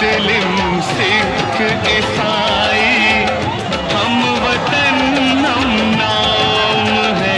मुस्लिम सिख ईसाई हम वतन हम नाम है।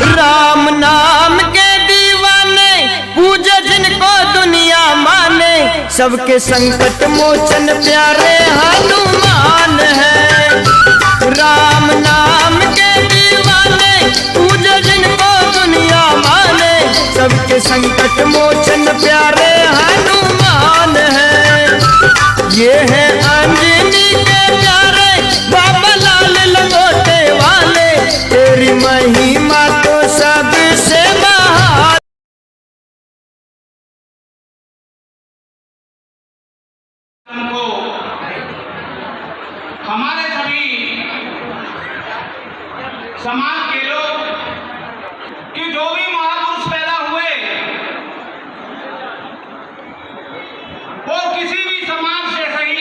राम नाम के दीवाने पूजे जिनको दुनिया माने, सबके संकट मोचन प्यारे हनुमान है। राम नाम के दीवाने पूजे जिनको दुनिया माने, सबके संकट मोचन प्यारे हनुमान है। ये है अंजनी के प्यारे बाबा लाल लंगोटे वाले, तेरी महिमा तो सबसे महान। हमको हमारे सभी समाज के लोग कि जो भी महापुरुष पैदा हुए वो किसी भी समाज से सही,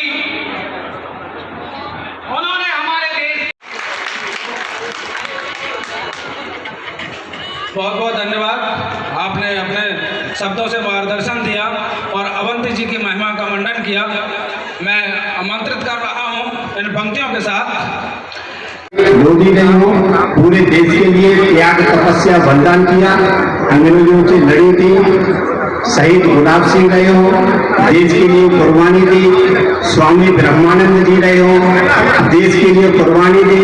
उन्होंने हमारे देश। बहुत बहुत धन्यवाद, आपने अपने शब्दों से मार्गदर्शन दिया और अवंती जी की महिमा का मंडन किया। मैं आमंत्रित कर रहा हूं इन पंक्तियों के साथ। मोदी ने पूरे देश के लिए त्याग तपस्या बलिदान किया, अंग्रेजों से लड़ी थी, शहीद गुलाब सिंह रहे हो, देश के लिए कुर्बानी दी। स्वामी ब्रह्मानंद जी रहे हो, देश के लिए कुर्बानी दी।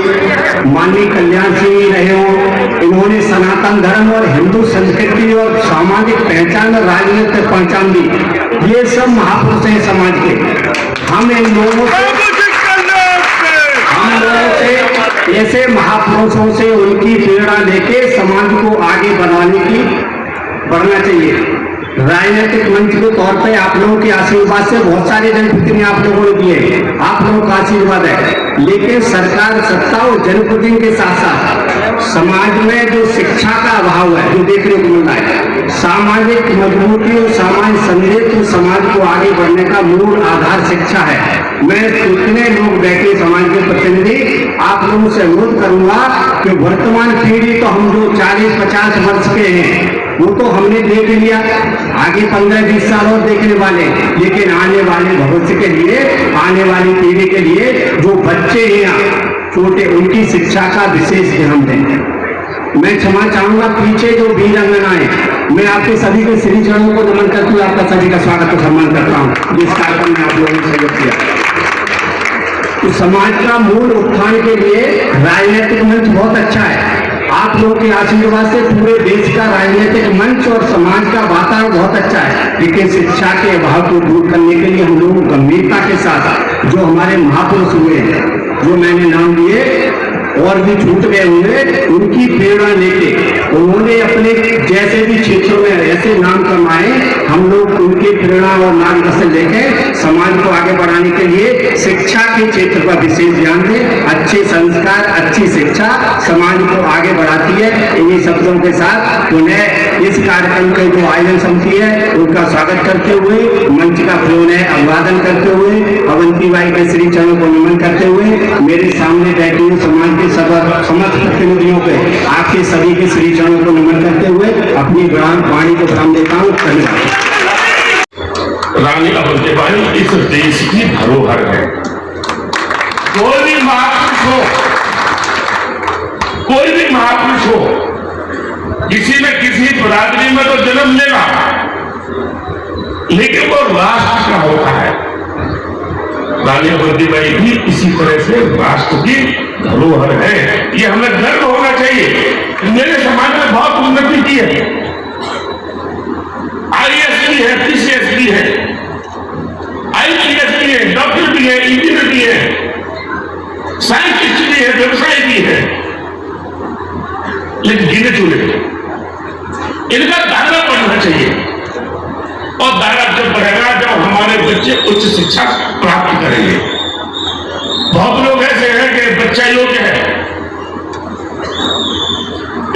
माननीय कल्याण सिंह जी रहे हो, इन्होंने सनातन धर्म और हिंदू संस्कृति और सामाजिक पहचान और राजनीतिक पहचान दी। ये सब महापुरुष हैं समाज के। हम इन लोगों से ऐसे महापुरुषों से उनकी प्रेरणा लेके समाज को आगे बढ़ना चाहिए। राजनीतिक मंच के तौर पे आप लोगों के आशीर्वाद से बहुत सारे जनप्रतिनिधि आप लोगों ने दिए, आप लोगों का आशीर्वाद है। लेकिन सरकार सत्ता और जनप्रतिनिधि के साथ साथ समाज में जो शिक्षा का अभाव है जो देखने को मिल रहा है, सामाजिक मजबूती और सामाजिक समृद्धि समाज को आगे बढ़ने का मूल आधार शिक्षा है। मैं कितने लोग बैठे समाज के प्रतिनिधि, आप लोगों से अनुरोध करूंगा कि वर्तमान पीढ़ी तो हम जो 40-50 वर्ष के हैं वो तो हमने देख लिया, आगे 15-20 साल और देखने वाले, लेकिन आने वाले भविष्य के लिए, आने वाली पीढ़ी के लिए जो बच्चे हैं छोटे, उनकी शिक्षा का विशेष ध्यान दें। मैं क्षमा चाहूंगा पीछे जो वीरांगनाएं, मैं आपके सभी के श्री चरणों को नमन करती हूँ, आपका सभी का स्वागत और सम्मान करता हूँ जिस कार्यक्रम में आप लोगों ने सहयोग किया। तो समाज का मूल उत्थान के लिए राजनीतिक मंच बहुत अच्छा है। आप लोगों के आशीर्वाद से पूरे देश का राजनीतिक मंच और समाज का वातावरण बहुत अच्छा है, लेकिन शिक्षा के अभाव को दूर करने के लिए हम लोग गंभीरता के साथ जो हमारे महापुरुष हुए हैं, जो मैंने नाम लिए और भी छूट गए होंगे, उनकी प्रेरणा लेके उन्होंने अपने जैसे भी क्षेत्रों में ऐसे नाम कमाए, हम लोग उनकी प्रेरणा और मार्गदर्शन लेके समाज को आगे बढ़ाने के लिए शिक्षा के क्षेत्र पर विशेष ध्यान दें। अच्छे संस्कार, अच्छी शिक्षा समाज को आगे बढ़ाती है। इन्हीं शब्दों के साथ पुनः इस कार्यक्रम के जो आयोजन समिति है उनका स्वागत करते हुए, मंच का पुनः अभिवादन करते हुए, अवंती बाई के श्री चरणों को नमन करते हुए, मेरे सामने बैठे हुए समाज के समस्त प्रतिनिधियों पे आपके सभी के श्री चरणों को नमन करते हुए अपनी वाणी को विराम देता हूँ। धन्यवाद। रानी अवंतीबाई इस देश की धरोहर है। कोई भी महापुरुष हो, कोई भी महापुरुष हो, किसी न किसी बिरादरी में तो जन्म लेगा, लेकिन वो राष्ट्र का होता है। रानी अवंतीबाई भी इसी तरह से राष्ट्र की धरोहर है। ये हमें गर्व होना चाहिए। मेरे समाज में बहुत उन्नति की है, IAS भी है, PCS भी है, IPS भी है, डॉक्टर भी है, इंजीनियर भी है, साइंटिस्ट भी है, व्यवसायी भी है, लेकिन गिने चुने इनका दायरा बढ़ना चाहिए। और दायरा जब बढ़ेगा जब हमारे बच्चे उच्च शिक्षा प्राप्त करेंगे। बहुत लोग ऐसे हैं कि बच्चा योग्य है,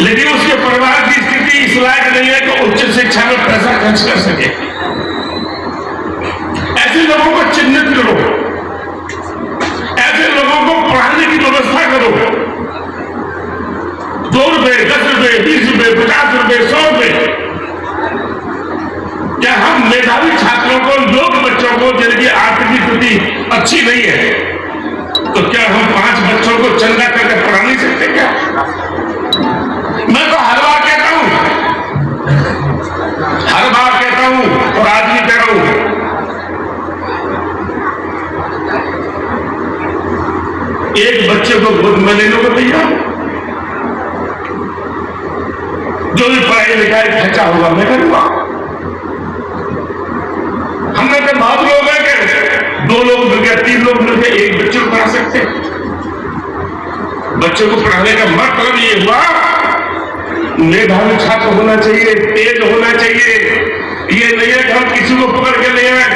लेकिन उसके परिवार की स्थिति इस लायक नहीं है कि उच्च शिक्षा में पैसा खर्च कर सके। ऐसे लोगों को चिन्हित करो, ऐसे लोगों को पढ़ाने की व्यवस्था करो। 2 रुपए, 10 रुपए, 20 रुपए, 50 रुपए, 100 रुपए। क्या हम मेधावी छात्रों को, योग्य बच्चों को जिनकी आर्थिक स्थिति अच्छी नहीं है, तो क्या हम 5 बच्चों को चंदा करके पढ़ा नहीं सकते क्या? मैं तो हर बार कहता हूं और आज भी कह रहा हूं, एक बच्चे को गोद में लेने को तैयार, जो भी पढ़ाई लिखाई खर्चा होगा मैं करूंगा। हमने तो बहुत लोग हैं कि 2 लोग मिल गए, 3 लोग मिल गए, एक बच्चे को पढ़ा सकते। बच्चे को पढ़ाने का मतलब ये हुआ मेधावी छात्र होना चाहिए, तेज होना चाहिए। ये नहीं है कि हम किसी को पकड़ के ले आए,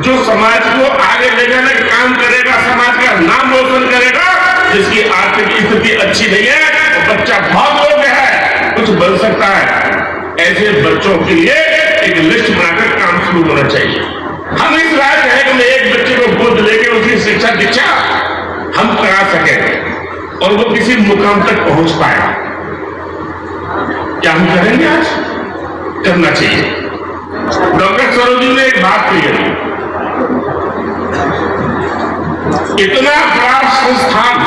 जो समाज को आगे ले जाने का काम करेगा, समाज का नाम रोशन करेगा। जिसकी आर्थिक स्थिति अच्छी नहीं है, तो बच्चा बहुत योग्य है, कुछ बन सकता है। ऐसे बच्चों के लिए एक लिस्ट बनाकर काम शुरू होना चाहिए। हम इस लायक है कि एक बच्चे को गोद लेके उसकी शिक्षा दीक्षा हम करा सके और वो किसी मुकाम तक पहुंच पाएगा। क्या हम करेंगे? आज करना चाहिए। डॉक्टर सरोजी ने एक बात कही है, इतना बड़ा संस्थान,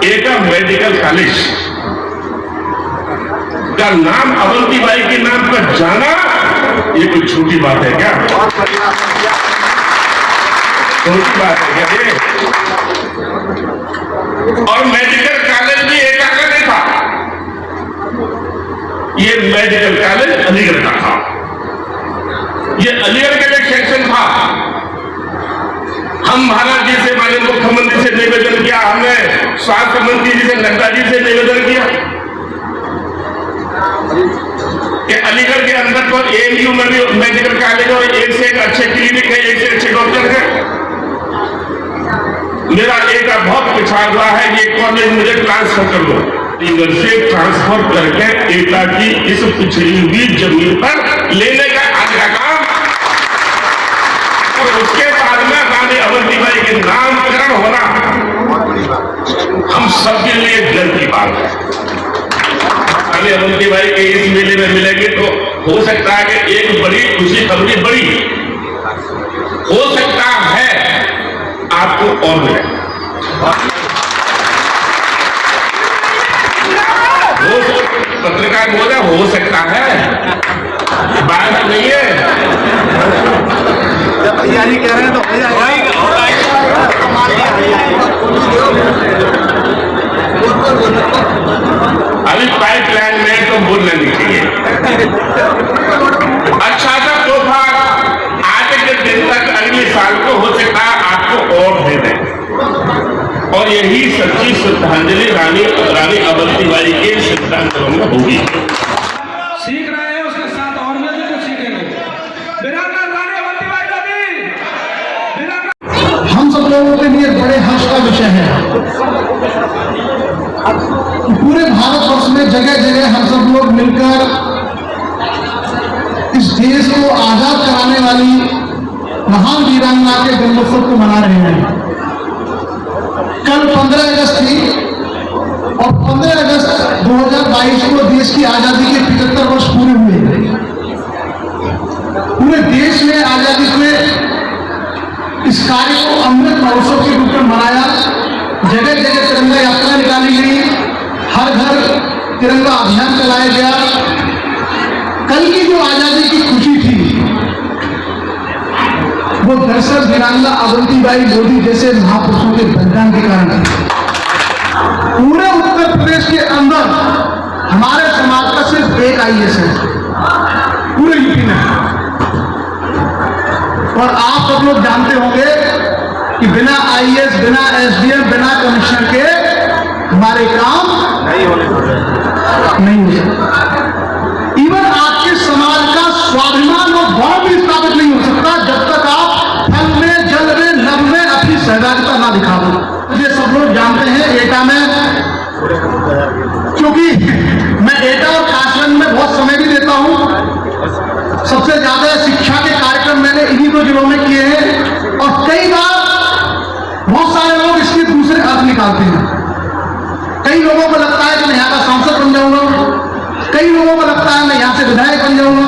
एक मेडिकल कॉलेज का नाम अवंतीबाई के नाम पर जाना, ये कोई छोटी बात है क्या? छोटी बात है क्या ये? और मेडिकल कॉलेज भी एकाका नहीं था, ये मेडिकल कॉलेज अलीगढ़ का था। ये अलीगढ़ का एक सेक्शन था। हम महाराज जी से, माननीय मुख्यमंत्री से निवेदन किया, हमने स्वास्थ्य मंत्री जी से, नड्डा जी से निवेदन किया कि अलीगढ़ के अंदर तो AMU में भी मेडिकल कॉलेज और एक से एक अच्छे क्लिनिक है, एक से अच्छे डॉक्टर है। मेरा एक बहुत विचार हुआ है, ये कॉलेज मुझे ट्रांसफर कर दो। अलीगढ़ से ट्रांसफर करके एटा की इस पिछड़ी हुई जमीन पर लेने का आज का काम, और उसके बाद में रानी अवंतीबाई के नामकरण होना हम सबके लिए गर्व की बात है। रानी अवंतीबाई के इस मेले में मिलेंगे तो हो सकता है कि एक बड़ी खुशी खबरी बड़ी हो सकता है आपको और मिले। पत्रकार बोला हो सकता है, बात नहीं है। तैयारी कर रहे हैं तो अभी पाइपलाइन में तो बोलना नहीं चाहिए। अच्छा सा तोहफा आज के दिन तक अगले साल को हो सकता है आपको और दे दें, और यही सच्ची श्रद्धांजलि रानी अवंतीबाई के सिद्धांतों में होगी। सीख रहे हैं, उसके साथ और भी कुछ सीखेंगे। रानी अवंतीबाई का दिन हम सब लोगों के लिए बड़े हर्ष का विषय है। पूरे भारतवर्ष में जगह जगह हम सब लोग मिलकर इस देश को आजाद कराने वाली महान वीरांगना के जन्मोत्सव को मना रहे हैं। कल 15 अगस्त थी और 15 अगस्त 2022 को देश की आजादी के 75 वर्ष पूरे हुए। अभियान चलाया गया। कल की जो आजादी की खुशी थी वो दरअसल वीरांगना अवंतीबाई मोदी जैसे महापुरुषों के बलिदान के कारण थी। पूरे उत्तर प्रदेश के अंदर हमारे समाज का सिर्फ एक आईएएस है पूरे यूपी में, और आप सब लोग जानते होंगे कि बिना आईएएस, बिना एसडीएम, बिना कमिश्नर के हमारे काम नहीं हो सकता। इवन आपके समाज का स्वाभिमान और गौरव भी स्थापित नहीं हो सकता जब तक आप फल में, जल में, नभ में अपनी सहभागिता ना दिखा दो। ये सब लोग जानते हैं एटा में, क्योंकि मैं एटा और कासगंज में बहुत समय भी देता हूं। सबसे ज्यादा शिक्षा के कार्यक्रम मैंने इन्हीं दो जिलों में किए हैं, और कई बार बहुत सारे लोग इसके दूसरे अर्थ निकालते हैं। कई लोगों को लगता है कि मैं यहाँ का सांसद बन जाऊंगा, कई लोगों को लगता है मैं यहां से विधायक बन जाऊंगा,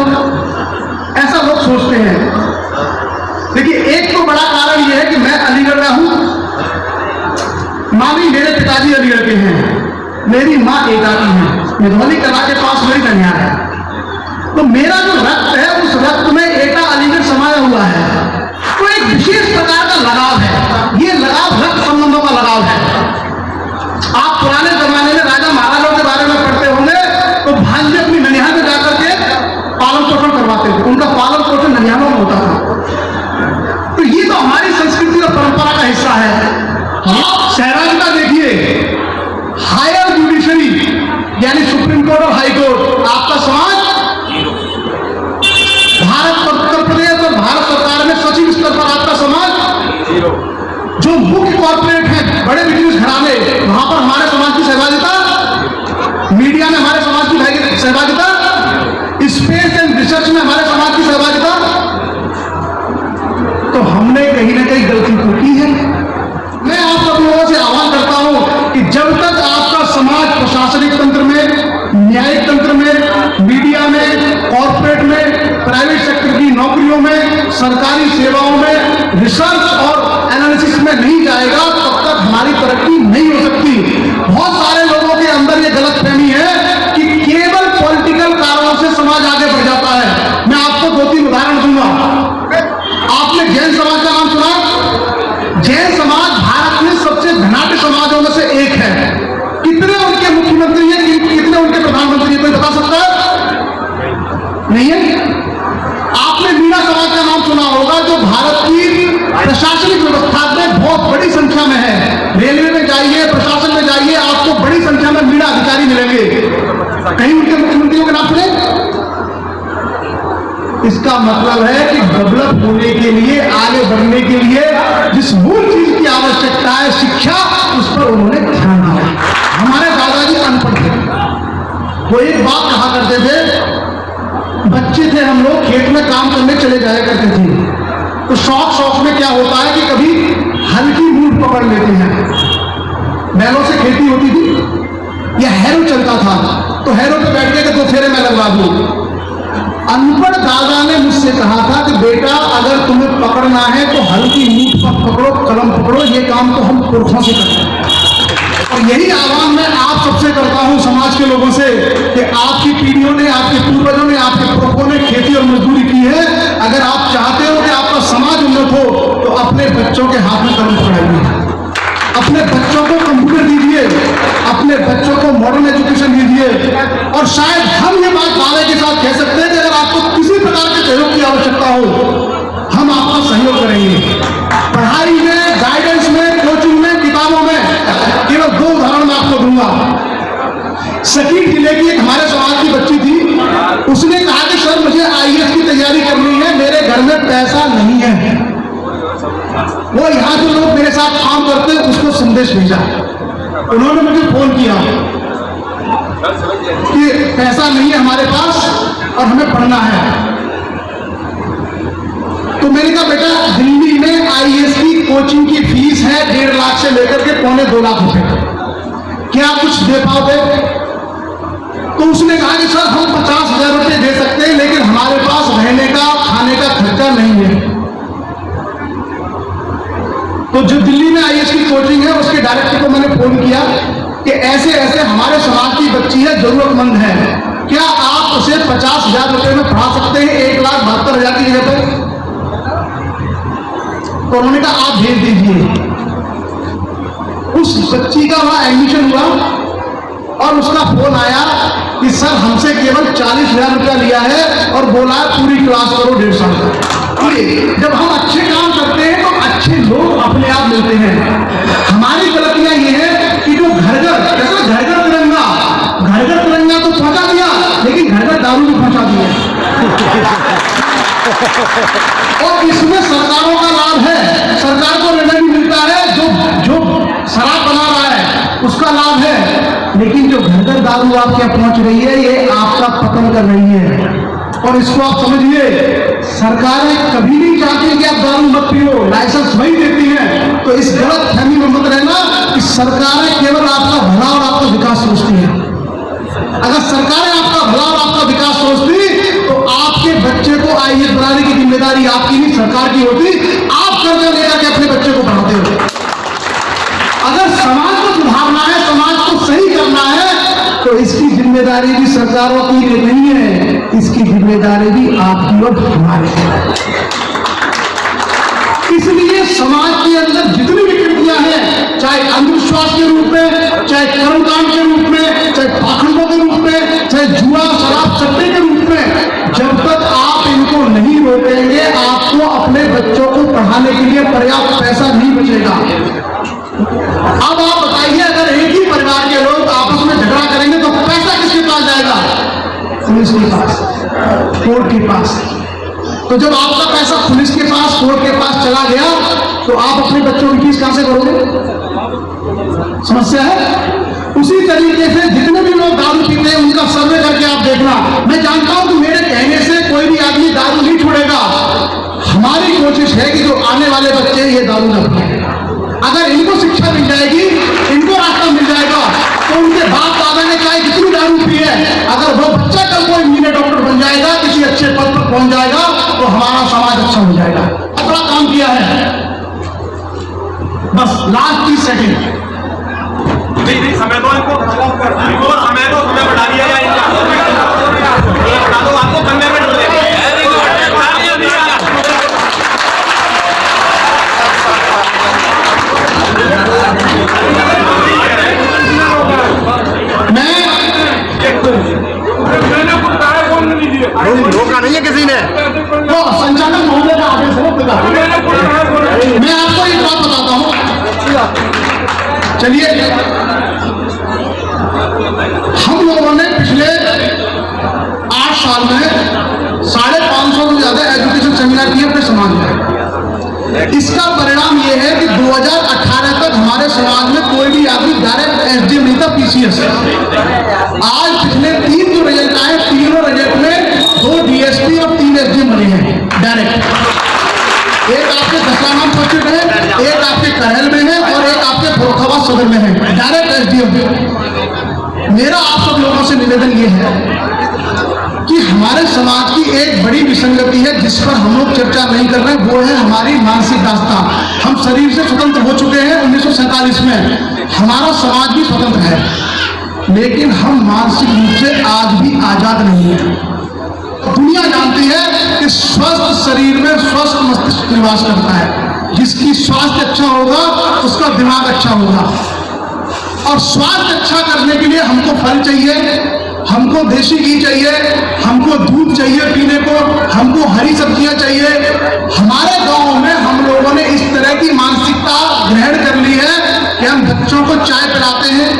ऐसा लोग सोचते हैं। देखिए, एक तो बड़ा कारण यह है कि मैं अलीगढ़ में हूं, मामी मेरे पिताजी अलीगढ़ के हैं, मेरी माँ एटा की है, निधौली कला के पास मेरी कन्या है। तो मेरा जो रक्त है उस रक्त में एटा अलीगढ़ समाया हुआ है, तो एक विशेष प्रकार का लगाव है। ये लगाव रक्त संबंधों का लगाव है। आप पुराने जमाने में राजा महाराजाओं के बारे में पढ़ते होंगे तो भांजे अपनी ननिहाल में जाकर के पालन पोषण करवाते थे, उनका पालन पोषण ननिहालों में होता था। तो ये तो हमारी संस्कृति और परंपरा का हिस्सा है। आप सहराज देखिए, हायर जुडिशरी यानी सुप्रीम कोर्ट और हाई कोर्ट, आपका समाज भारत, उत्तर प्रदेश और भारत सरकार में सचिव स्तर पर आपका समाज, जो मुख्य कॉर्पोरेट है, बड़े बिजनेस घराने, वहां पर हमारे समाज की सहभागिता, मीडिया में हमारे समाज की सहभागिता, स्पेस एंड रिसर्च में हमारे समाज की सहभागिता। तो हमने कहीं ना कहीं गलती तो की है। मैं आप सब लोगों से आह्वान करता हूं कि जब तक आपका समाज प्रशासनिक तंत्र में, न्यायिक तंत्र में, मीडिया में, कॉर्पोरेट में, प्राइवेट सेक्टर की नौकरियों में, सरकारी सेवाओं में, रिसर्च और एनालिसिस में नहीं जाएगा, तब तक हमारी तरक्की नहीं हो सकती। बहुत सारे लोगों के अंदर ये गलतफहमी है कि केवल पॉलिटिकल कारणों से समाज आगे बढ़ जाता है। मैं आपको 2-3 उदाहरण दूंगा। आपने जैन समाज का नाम सुना? जैन समाज भारत में सबसे धनाढ्य समाजों में से एक है। कितने उनके मुख्यमंत्री हैं, कितने उनके प्रधानमंत्री हैं, कोई बता सकता है? नहीं है। आपने मीणा समाज का नाम सुना होगा, जो भारत की प्रशासनिक व्यवस्था में बहुत बड़ी संख्या में है। रेलवे में जाइए, प्रशासन में जाइए, आपको बड़ी संख्या में मीणा अधिकारी मिलेंगे। कहीं उनके मुख्यमंत्रियों के नाम सुने? इसका मतलब है कि डेवलप होने के लिए, आगे बढ़ने के लिए जिस मूल चीज की आवश्यकता है, शिक्षा, उस पर उन्होंने ध्यान दिया। हमारे दादाजी अनपढ़ थे, वो एक बात कहा करते थे, बच्चे थे हम लोग, खेत में काम करने चले जाया करते थे, तो शौक में क्या होता है कि कभी हल्की मूठ पकड़ लेते हैं। बैलों से खेती होती थी या हैरो चलता था, तो हैरो पे बैठ के 2 फेरे में लगवा दूं। अनपढ़ दादा ने मुझसे कहा था कि बेटा, अगर तुम्हें पकड़ना है तो हल्की मूठ पर पकड़ो, कलम पकड़ो, ये काम तो हम पुरखों से करते हैं। और यही आह्वान मैं आप सबसे करता हूं, समाज के लोगों से, कि आपकी पीढ़ियों ने, आपके पूर्वजों ने, आपके पुरखों ने खेती और मजदूरी की है। अगर आप चाहते हो कि आपका समाज उन्नत हो, तो अपने बच्चों के हाथ में कलम पकड़ाइए, अपने बच्चों को कंप्यूटर दीजिए, अपने बच्चों को मॉडर्न एजुकेशन दीजिए। और शायद हम ये बात दावे के साथ कह सकते हैं कि अगर आपको किसी प्रकार के सहयोग की आवश्यकता हो, हम आपका सहयोग करेंगे। पढ़ाई में, गाइडेंस में, कोचिंग में, किताबों में। केवल 2 उदाहरण मैं आपको दूंगा। सखी जिले की एक हमारे समाज की बच्ची थी, उसने कहा कि सर, मुझे आईएएस की तैयारी करनी है, मेरे घर में पैसा नहीं है। वो यहाँ जो लोग मेरे साथ काम करते हैं उसको संदेश भेजा, उन्होंने मुझे फोन किया कि पैसा नहीं है हमारे पास और हमें पढ़ना है। तो मैंने कहा, बेटा, दिल्ली में आईएएस की कोचिंग की फीस है 1.5 लाख से लेकर के 2.25 लाख रुपए, क्या कुछ दे पाओगे? तो उसने कहा कि सर, हम 50,000 रुपए दे सकते हैं, लेकिन हमारे पास रहने का, खाने का खर्चा नहीं है। तो जो दिल्ली में आईएएस की कोचिंग है, उसके डायरेक्टर को मैंने फोन किया कि ऐसे ऐसे हमारे समाज की बच्ची है, जरूरतमंद है, क्या आप उसे 50,000 रुपए में पढ़ा सकते हैं 1,72,000 की जगह पर? तो उन्होंने कहा आप भेज दीजिए। उस बच्ची का वहां एडमिशन हुआ और उसका फोन आया कि सर हमसे केवल 40,000 रुपया लिया है और बोला है पूरी क्लास करो 1.5 साल तक। जब हम अच्छे काम करते हैं तो अच्छे लोग अपने आप मिलते हैं। हमारी गलतियां ये है कि जो घर घर तिरंगा तो पहुंचा दिया, लेकिन घर घर दारू भी पहुंचा दिया। और इसमें सरकारों का लाभ है, सरकार को रेवेन्यू मिलता है, जो शराब बना रहा है उसका लाभ है, लेकिन जो घर घर दारू आपके पहुंच रही है ये आपका पतन कर रही है। और इसको आप समझिए, सरकारें कभी नहीं चाहती कि आप दारू मत पियो, लाइसेंस वही देती हैं। तो इस गलत फहमी में मत रहना कि सरकारें केवल आपका भला और आपका विकास सोचती है। अगर सरकारें आपका भला और आपका विकास सोचती तो आपके बच्चे को IAS बनाने की जिम्मेदारी आपकी नहीं, सरकार की होती। आप कर्जा लेकर के अपने बच्चे को पढ़ाते हो। अगर समाज को सुधारना है, समाज को सही करना है, तो इसकी जिम्मेदारी भी सरकारों की नहीं है, इसकी जिम्मेदारी भी आपकी और हमारी है। इसलिए समाज के अंदर जितनी विकृतियां हैं, चाहे अंधविश्वास के रूप में, चाहे कर्मकांड के रूप में, चाहे पाखंडों के रूप में, चाहे जुआ शराब सट्टे के रूप में, जब तक आप इनको नहीं रोकेंगे, आपको अपने बच्चों को पढ़ाने के लिए पर्याप्त पैसा नहीं बचेगा। अब आप बताइए, अगर एक ही परिवार के लोग आपस में झगड़ा करेंगे तो पैसा किसके पास जाएगा? पुलिस के पास, कोर्ट के पास। तो जब आपका पैसा पुलिस के पास, कोर्ट के पास चला गया तो आप अपने बच्चों की फीस कहां से भरोगे? समस्या है। उसी तरीके से जितने भी लोग दारू पीते हैं उनका सर्वे करके आप देखना। मैं जानता हूं कि मेरे कहने से कोई भी आदमी दारू नहीं छोड़ेगा। हमारी कोशिश है कि जो आने वाले बच्चे ये दारू न पिए। अगर इनको शिक्षा मिल जाएगी, इनको रास्ता मिल जाएगा, तो उनके बाप दादा ने चाहे कितनी दारू पी है, अगर वो बच्चा कल कोई इंजीनियर डॉक्टर बन जाएगा, किसी अच्छे पद पर पहुंच जाएगा, तो हमारा समाज अच्छा हो जाएगा। बड़ा काम किया है। बस लास्ट 30 सेकेंड समय दो इनको, समय बढ़ा दिया जाए इनका, बता दो आपको 15 मिनट मिलेंगे। रोका नहीं है किसी ने, तो संचालक महोदय का आदेश है। मैं आपको एक बात बताता हूं, चलिए, हम लोगों ने पिछले 8 साल में 550 से ज्यादा एजुकेशन सेमिनार किए अपने समाज में। इसका परिणाम यह है कि 2018 तक हमारे समाज में कोई भी आदमी डायरेक्ट SDM नहीं था, PCS। आज पिछले 3 जो रिजल्ट आए, तीनों रिजल्ट में 2 DSP और 3 SDM बने हैं डायरेक्ट। एक आपके दशराम पश्चिम में है, एक आपके कहल में है और एक आपके फर्रुखाबाद सदर में है, डायरेक्ट SDM। मेरा आप सब लोगों से निवेदन ये है कि हमारे समाज की एक बड़ी विसंगति है जिस पर हम लोग चर्चा नहीं कर रहे, वो है हमारी मानसिक दास्ता। हम शरीर से स्वतंत्र हो चुके हैं 1947 में, हमारा समाज भी स्वतंत्र है, लेकिन हम मानसिक रूप से आज भी आजाद नहीं है। दुनिया जानती है कि स्वस्थ शरीर में स्वस्थ मस्तिष्क निवास करता है। जिसकी स्वास्थ्य अच्छा होगा उसका दिमाग अच्छा होगा। और स्वास्थ्य अच्छा करने के लिए हमको फल चाहिए, हमको देसी घी चाहिए, हमको दूध चाहिए पीने को, हमको हरी सब्जियां चाहिए। हमारे गांव में हम लोगों ने इस तरह की मानसिकता ग्रहण कर ली है कि हम बच्चों को चाय पिलाते हैं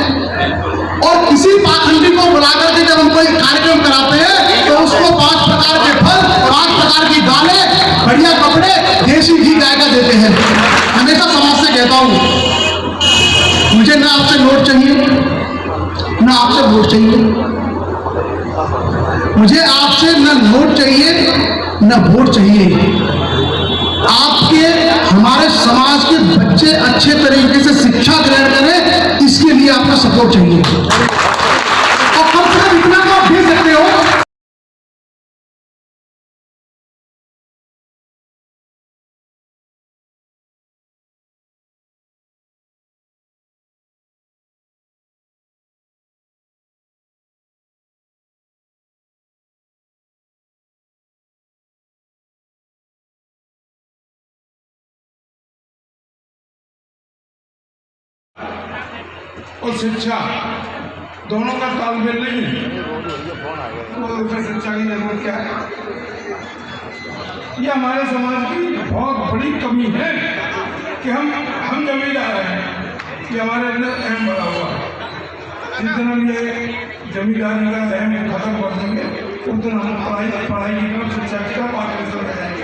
और किसी पाखंडी को बुलाकर के जब हम कोई कार्यक्रम कराते हैं तो उसको 5 प्रकार के फल, 5 प्रकार की दालें, बढ़िया कपड़े, देसी घी गाय का देते हैं। हमेशा समाज से कहता हूं, मुझे ना आपसे नोट चाहिए, ना आपसे वोट चाहिए, मुझे आपसे न नोट चाहिए न वोट चाहिए। आपके हमारे समाज के बच्चे अच्छे तरीके से शिक्षा ग्रहण करें, इसके लिए आपका सपोर्ट चाहिए। और कम से कम इतना तो आप दे सकते हो और शिक्षा दोनों का तालमेल नहीं है तो फिर शिक्षा की जरूरत क्या है? ये हमारे समाज की बहुत बड़ी कमी है कि हम जमींदार हैं, कि हमारे अंदर अहम बना हुआ है। जिस दिन हम ये जमींदारी का अहम खत्म कर देंगे उस दिन हम पढ़ाई की तरफ शिक्षा की तरफ आगे बढ़ जाएंगे।